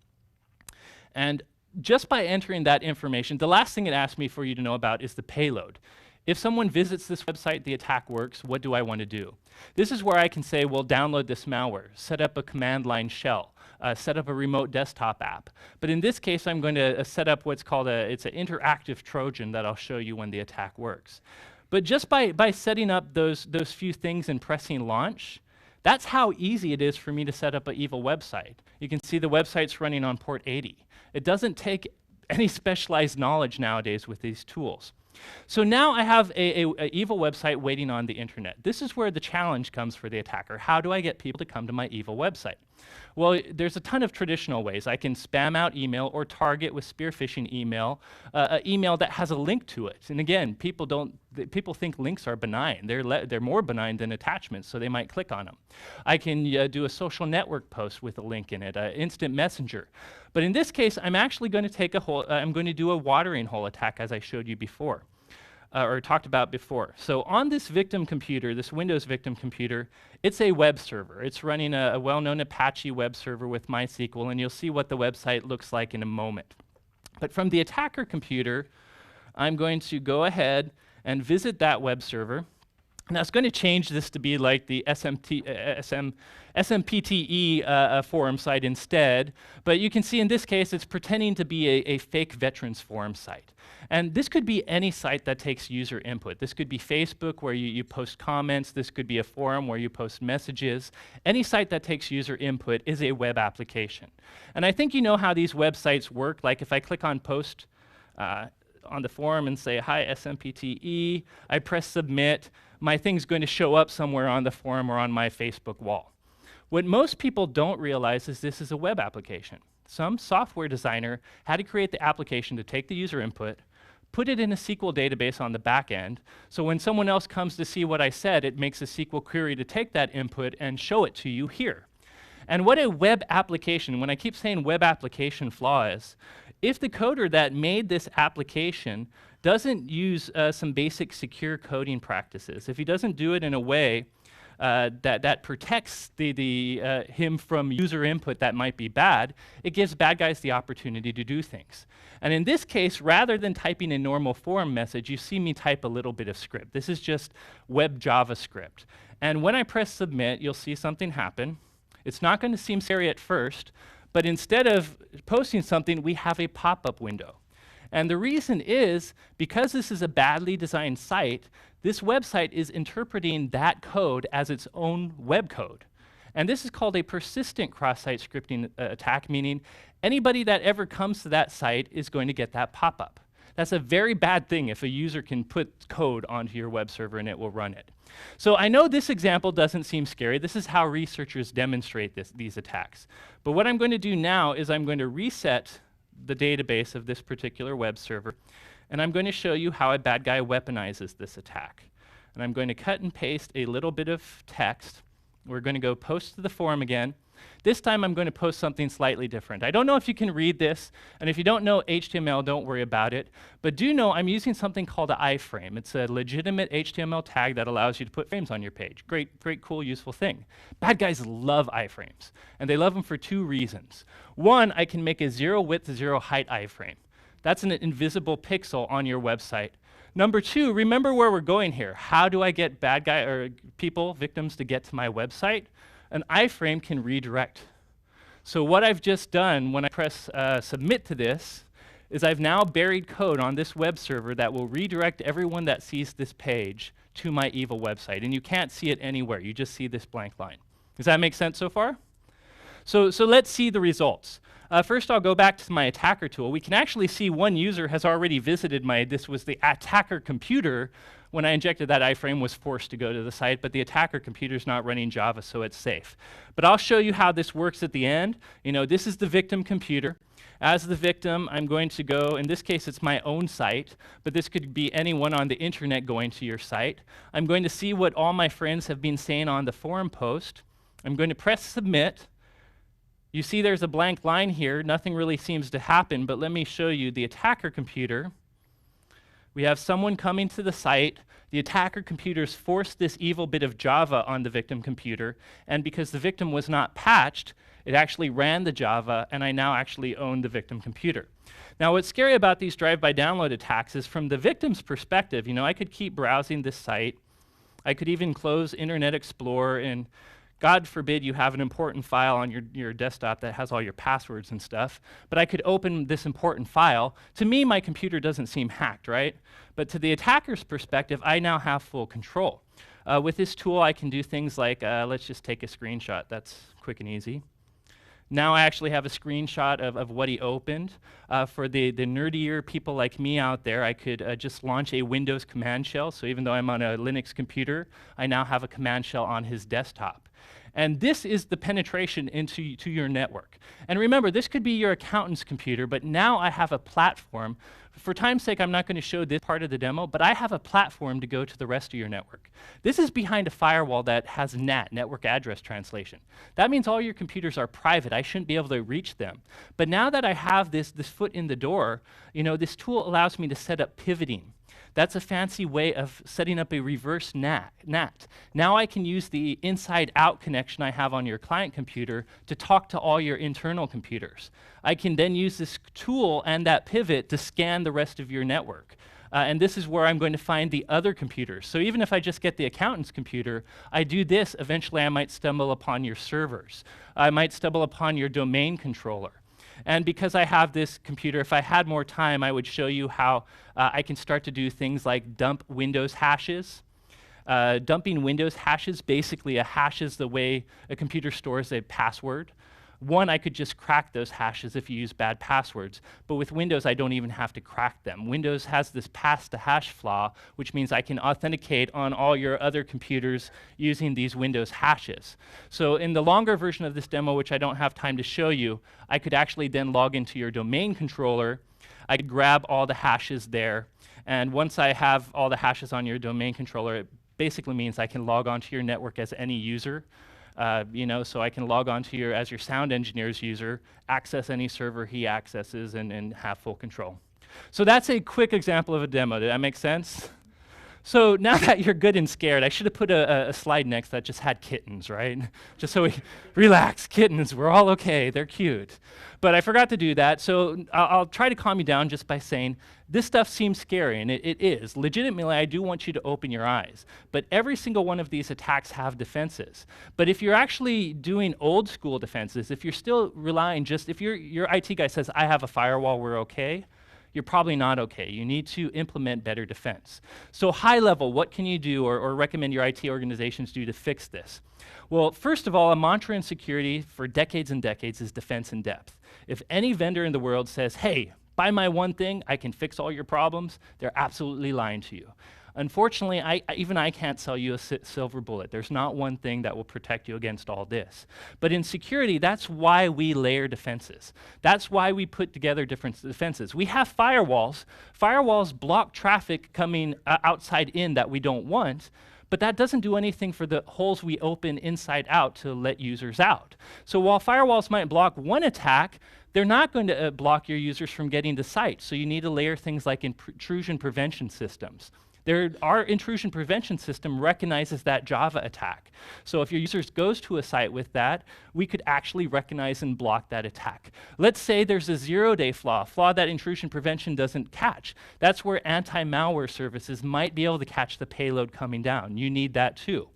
And just by entering that information, the last thing it asks me for you to know about is the payload. If someone visits this website, the attack works, what do I want to do? This is where I can say, well, download this malware, set up a command line shell, set up a remote desktop app. But in this case, I'm going to set up what's called it's an interactive Trojan that I'll show you when the attack works. But just by setting up those few things and pressing launch, that's how easy it is for me to set up an evil website. You can see the website's running on port 80. It doesn't take any specialized knowledge nowadays with these tools. So now I have a evil website waiting on the internet. This is where the challenge comes for the attacker. How do I get people to come to my evil website? Well, there's a ton of traditional ways. I can spam out email or target with spear phishing email, an email that has a link to it. And again, people think links are benign. They're more benign than attachments, so they might click on them. I can do a social network post with a link in it, instant messenger. But in this case, I'm actually going to take I'm going to do a watering hole attack, as I showed you before. or talked about before. So on this victim computer, this Windows victim computer, it's a web server. It's running a well-known Apache web server with MySQL, and you'll see what the website looks like in a moment. But from the attacker computer, I'm going to go ahead and visit that web server. And I was going to change this to be like the SMPTE forum site instead, but you can see in this case it's pretending to be a fake veterans forum site. And this could be any site that takes user input. This could be Facebook where you post comments. This could be a forum where you post messages. Any site that takes user input is a web application. And I think you know how these websites work. Like if I click on post on the forum and say, hi, SMPTE, I press submit, my thing's going to show up somewhere on the forum or on my Facebook wall. What most people don't realize is this is a web application. Some software designer had to create the application to take the user input, put it in a SQL database on the back end, so when someone else comes to see what I said, it makes a SQL query to take that input and show it to you here. And what a web application, when I keep saying web application flaw is, if the coder that made this application doesn't use some basic secure coding practices, if he doesn't do it in a way that protects him from user input that might be bad, it gives bad guys the opportunity to do things. And in this case, rather than typing a normal forum message, you see me type a little bit of script. This is just web JavaScript. And when I press submit, you'll see something happen. It's not going to seem scary at first, but instead of posting something, we have a pop-up window. And the reason is, because this is a badly designed site, this website is interpreting that code as its own web code. And this is called a persistent cross-site scripting attack, meaning anybody that ever comes to that site is going to get that pop-up. That's a very bad thing if a user can put code onto your web server and it will run it. So I know this example doesn't seem scary. This is how researchers demonstrate these attacks. But what I'm going to do now is I'm going to reset the database of this particular web server, and I'm going to show you how a bad guy weaponizes this attack. And I'm going to cut and paste a little bit of text. We're going to go post to the forum again. This time I'm going to post something slightly different. I don't know if you can read this, and if you don't know HTML, don't worry about it. But do know I'm using something called an iframe. It's a legitimate HTML tag that allows you to put frames on your page. Great, cool, useful thing. Bad guys love iframes, and they love them for two reasons. One, I can make a 0 width, 0 height iframe. That's an invisible pixel on your website. Number two, remember where we're going here. How do I get bad guy or people, victims, to get to my website? An iframe can redirect. So what I've just done when I press submit to this is I've now buried code on this web server that will redirect everyone that sees this page to my evil website. And you can't see it anywhere. You just see this blank line. Does that make sense so far? So let's see the results. First, I'll go back to my attacker tool. We can actually see one user has already visited this was the attacker computer. When I injected that iframe, was forced to go to the site, but the attacker computer is not running Java, so it's safe. But I'll show you how this works at the end. You know, this is the victim computer. As the victim, I'm going to go, in this case, it's my own site, but this could be anyone on the internet going to your site. I'm going to see what all my friends have been saying on the forum post. I'm going to press submit. You see there's a blank line here. Nothing really seems to happen, but let me show you the attacker computer. We have someone coming to the site. The attacker computers forced this evil bit of Java on the victim computer, and because the victim was not patched, it actually ran the Java, and I now actually own the victim computer. Now, what's scary about these drive-by download attacks is from the victim's perspective, you know, I could keep browsing this site. I could even close Internet Explorer, and God forbid you have an important file on your desktop that has all your passwords and stuff, but I could open this important file. To me, my computer doesn't seem hacked, right? But to the attacker's perspective, I now have full control. With this tool, I can do things like, let's just take a screenshot. That's quick and easy. Now I actually have a screenshot of what he opened. For the nerdier people like me out there, I could just launch a Windows command shell. So even though I'm on a Linux computer, I now have a command shell on his desktop. And this is the penetration into your network. And remember, this could be your accountant's computer, but now I have a platform. For time's sake, I'm not going to show this part of the demo, but I have a platform to go to the rest of your network. This is behind a firewall that has NAT, network address translation. That means all your computers are private. I shouldn't be able to reach them. But now that I have this foot in the door, you know, this tool allows me to set up pivoting. That's a fancy way of setting up a reverse NAT. Now I can use the inside-out connection I have on your client computer to talk to all your internal computers. I can then use this tool and that pivot to scan the rest of your network. And this is where I'm going to find the other computers. So even if I just get the accountant's computer, I do this, eventually I might stumble upon your servers. I might stumble upon your domain controller. And because I have this computer, if I had more time, I would show you how I can start to do things like dump Windows hashes. Dumping Windows hashes, basically a hash is the way a computer stores a password. One, I could just crack those hashes if you use bad passwords, but with Windows, I don't even have to crack them. Windows has this pass-to-hash flaw, which means I can authenticate on all your other computers using these Windows hashes. So in the longer version of this demo, which I don't have time to show you, I could actually then log into your domain controller. I could grab all the hashes there, and once I have all the hashes on your domain controller, it basically means I can log onto your network as any user. So I can log on to as your sound engineer's user, access any server he accesses, and have full control. So that's a quick example of a demo. Did that make sense? So now that you're good and scared, I should have put a slide next that just had kittens, right? Just so we relax, kittens, we're all okay, they're cute. But I forgot to do that, so I'll try to calm you down just by saying, this stuff seems scary, and it is. Legitimately, I do want you to open your eyes. But every single one of these attacks have defenses. But if you're actually doing old school defenses, if you're still relying if your IT guy says, I have a firewall, we're okay, you're probably not okay. You need to implement better defense. So high level, what can you do or recommend your IT organizations do to fix this? Well, first of all, a mantra in security for decades and decades is defense in depth. If any vendor in the world says, hey, buy my one thing, I can fix all your problems, they're absolutely lying to you. Unfortunately, even I can't sell you a silver bullet. There's not one thing that will protect you against all this. But in security, that's why we layer defenses. That's why we put together different defenses. We have firewalls. Firewalls block traffic coming outside in that we don't want, but that doesn't do anything for the holes we open inside out to let users out. So while firewalls might block one attack, they're not going to block your users from getting to site. So you need to layer things like intrusion prevention systems. Our intrusion prevention system recognizes that Java attack. So if your user goes to a site with that, we could actually recognize and block that attack. Let's say there's a zero-day flaw, a flaw that intrusion prevention doesn't catch. That's where anti-malware services might be able to catch the payload coming down. You need that too.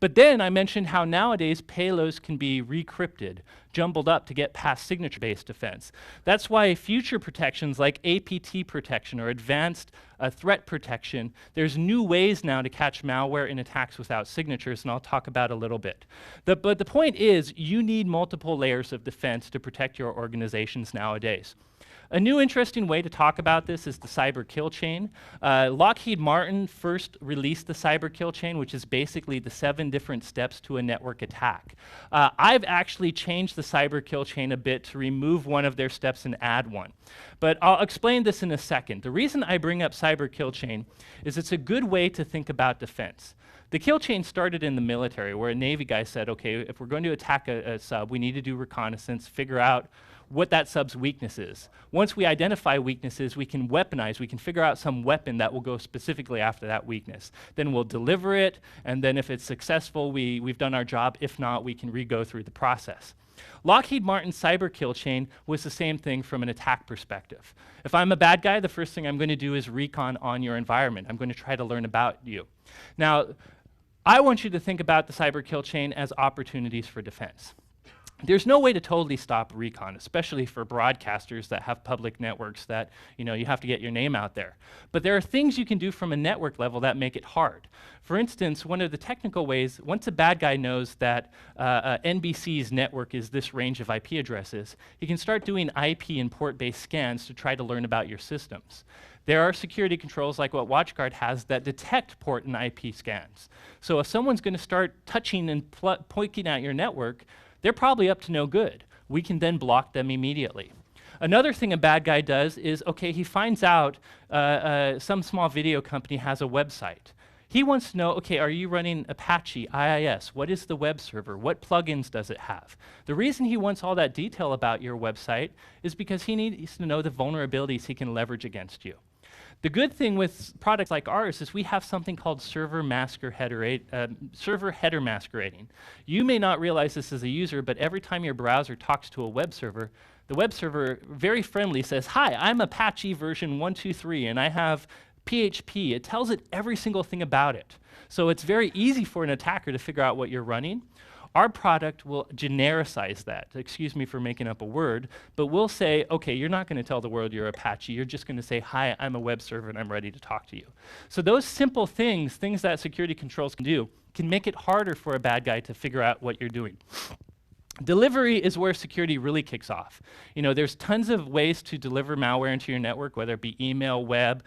But then I mentioned how nowadays payloads can be recrypted, jumbled up to get past signature-based defense. That's why future protections like APT protection or advanced threat protection, there's new ways now to catch malware in attacks without signatures, and I'll talk about a little bit. But the point is, you need multiple layers of defense to protect your organizations nowadays. A new interesting way to talk about this is the cyber kill chain. Lockheed Martin first released the cyber kill chain, which is basically the 7 different steps to a network attack. I've actually changed the cyber kill chain a bit to remove one of their steps and add one. But I'll explain this in a second. The reason I bring up cyber kill chain is it's a good way to think about defense. The kill chain started in the military, where a Navy guy said, okay, if we're going to attack a sub, we need to do reconnaissance, figure out what that sub's weakness is. Once we identify weaknesses, we can weaponize, we can figure out some weapon that will go specifically after that weakness. Then we'll deliver it, and then if it's successful, we've done our job. If not, we can re-go through the process. Lockheed Martin's cyber kill chain was the same thing from an attack perspective. If I'm a bad guy, the first thing I'm going to do is recon on your environment. I'm going to try to learn about you. Now, I want you to think about the cyber kill chain as opportunities for defense. There's no way to totally stop recon, especially for broadcasters that have public networks that you have to get your name out there. But there are things you can do from a network level that make it hard. For instance, one of the technical ways, once a bad guy knows that NBC's network is this range of IP addresses, he can start doing IP and port-based scans to try to learn about your systems. There are security controls like what WatchGuard has that detect port and IP scans. So if someone's going to start touching and poking at your network, they're probably up to no good. We can then block them immediately. Another thing a bad guy does is, okay, he finds out some small video company has a website. He wants to know, okay, are you running Apache, IIS? What is the web server? What plugins does it have? The reason he wants all that detail about your website is because he needs to know the vulnerabilities he can leverage against you. The good thing with products like ours is we have something called server header masquerading. You may not realize this as a user, but every time your browser talks to a web server, the web server very friendly says, "Hi, I'm Apache version 123, and I have PHP." It tells it every single thing about it. So it's very easy for an attacker to figure out what you're running. Our product will genericize that. Excuse me for making up a word, but we'll say, okay, you're not going to tell the world you're Apache. You're just going to say, "Hi, I'm a web server and I'm ready to talk to you." So those simple things that security controls can do, can make it harder for a bad guy to figure out what you're doing. Delivery is where security really kicks off. There's tons of ways to deliver malware into your network, whether it be email, web,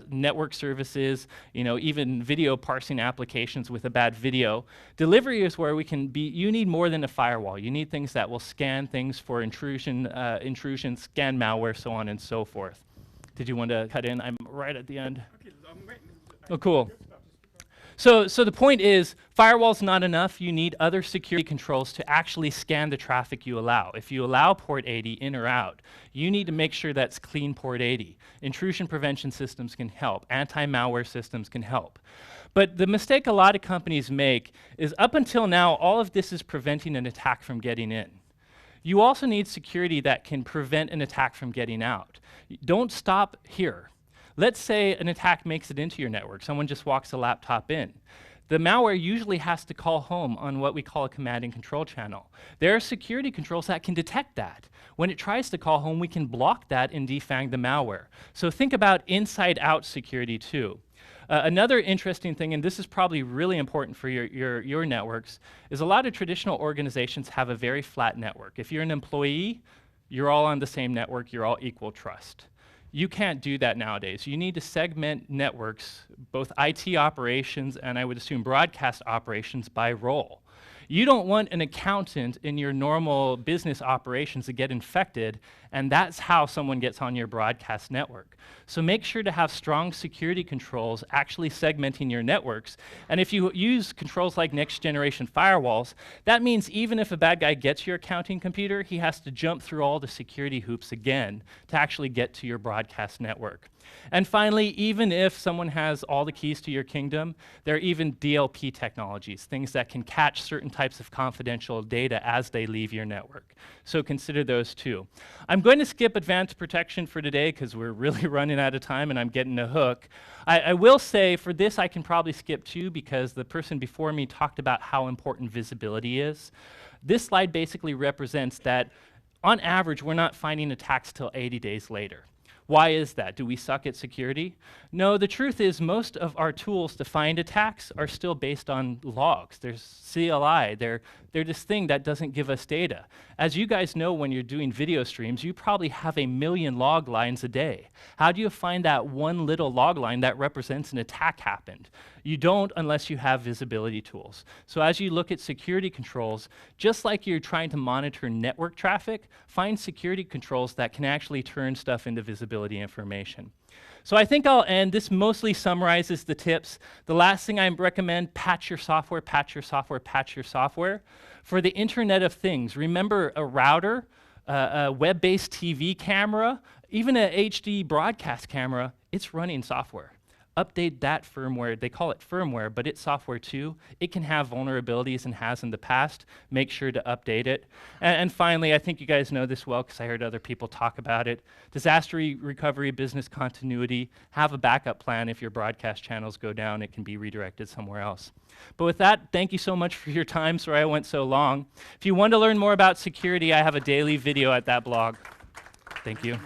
network services, even video parsing applications with a bad video. Delivery is where you need more than a firewall. You need things that will scan things for intrusion, scan malware, so on and so forth. Did you want to cut in? I'm right at the end. Okay, I'm waiting. Oh, cool. So the point is, firewall's not enough. You need other security controls to actually scan the traffic you allow. If you allow port 80 in or out, you need to make sure that's clean port 80. Intrusion prevention systems can help. Anti-malware systems can help. But the mistake a lot of companies make is, up until now, all of this is preventing an attack from getting in. You also need security that can prevent an attack from getting out. Don't stop here. Let's say an attack makes it into your network. Someone just walks a laptop in. The malware usually has to call home on what we call a command and control channel. There are security controls that can detect that. When it tries to call home, we can block that and defang the malware. So think about inside-out security too. Another interesting thing, and this is probably really important for your networks, is a lot of traditional organizations have a very flat network. If you're an employee, you're all on the same network, you're all equal trust. You can't do that nowadays. You need to segment networks, both IT operations and I would assume broadcast operations, by role. You don't want an accountant in your normal business operations to get infected, and that's how someone gets on your broadcast network. So make sure to have strong security controls actually segmenting your networks. And if you use controls like next generation firewalls, that means even if a bad guy gets your accounting computer, he has to jump through all the security hoops again to actually get to your broadcast network. And finally, even if someone has all the keys to your kingdom, there are even DLP technologies, things that can catch certain types of confidential data as they leave your network. So consider those too. I'm going to skip advanced protection for today because we're really running out of time and I'm getting a hook. I will say for this I can probably skip too because the person before me talked about how important visibility is. This slide basically represents that on average we're not finding attacks till 80 days later. Why is that? Do we suck at security? No, the truth is most of our tools to find attacks are still based on logs. There's CLI. They're this thing that doesn't give us data. As you guys know, when you're doing video streams, you probably have 1 million log lines a day. How do you find that one little log line that represents an attack happened? You don't unless you have visibility tools. So as you look at security controls, just like you're trying to monitor network traffic, find security controls that can actually turn stuff into visibility information. So I think I'll end. This mostly summarizes the tips. The last thing I recommend, patch your software, patch your software, patch your software. For the Internet of Things, remember a router, a web-based TV camera, even an HD broadcast camera, it's running software. Update that firmware. They call it firmware, but it's software too. It can have vulnerabilities and has in the past. Make sure to update it. And finally, I think you guys know this well because I heard other people talk about it. Disaster recovery, business continuity. Have a backup plan if your broadcast channels go down. It can be redirected somewhere else. But with that, thank you so much for your time. Sorry I went so long. If you want to learn more about security, I have a daily video at that blog. Thank you.